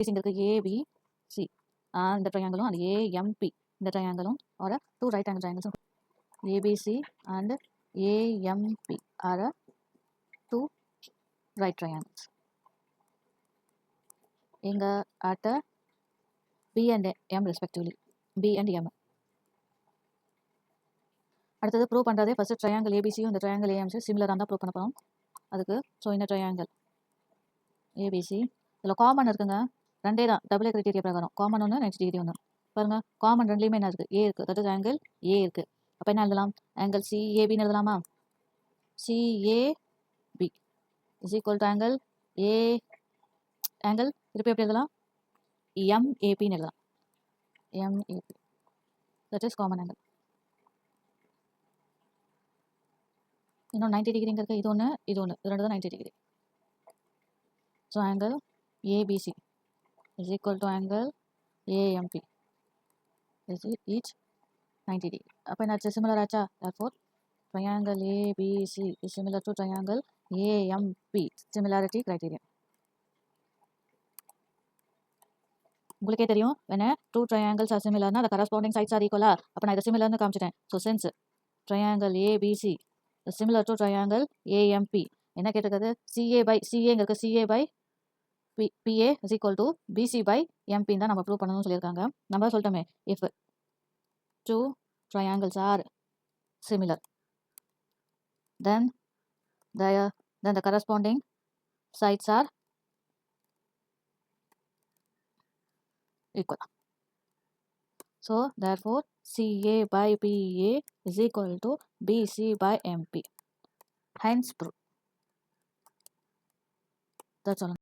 இருக்கு ஏபிசி இந்த ட்ரையாங்கிளும் and AMP இந்த ட்ரையாங்கிளும் or two right angle triangles ABC and AMP are two right triangles இங்க at B and M respectively B and M அடுத்தது prove பண்ணுறதே first triangle ஏபிசியும் இந்த triangle AMC சிமிலராக தான் prove பண்ண போகிறோம் அதுக்கு ஸோ இந்த ட்ரையாங்கிள் ஏபிசி இதில் காமன் இருக்குங்க ரெண்டே தான் டபுள் கிரைட்டீரியா பிரகாரம் காமன் ஒன்று 90 டிகிரி ஒன்று பாருங்கள் காமன் ரெண்டுலேயுமே என்ன இருக்குது ஏ இருக்குது தட் இஸ் ஆங்கிள் ஏ இருக்குது அப்போ என்ன எழுதலாம் ஆங்கிள் சிஏபின்னு எழுதலாமா CAB is equal to angle A angle திருப்பி எப்படி எழுதலாம் எம்ஏபின்னு எழுதலாம் MAB that is common angle இன்னும் 90 டிகிரிங்க இருக்குது இது ஒன்று இது ரெண்டு தான் 90 degree so angle ABC is equal to angle AMP is each 90 degree அப்போ என்னாச்சு சிமிலர் ஆச்சா therefore triangle ABC is similar to triangle AMP similarity criterion உங்களுக்கே தெரியும் when two triangles are similar the corresponding sides are equal அப்போ நான் இதை சிமிலர்னு காமிச்சிட்டேன் so since triangle ABC is similar to triangle AMP என்ன கேட்டிருக்கிறது CA CA by PA is equal to BC by MP தான் நம்ம prove பண்ணணும்னு சொல்லியிருக்காங்க நம்ம சொல்லிட்டோமே if two triangles are similar then the corresponding sides are equal so therefore CA by PA is equal to BC by MP hence proof that's all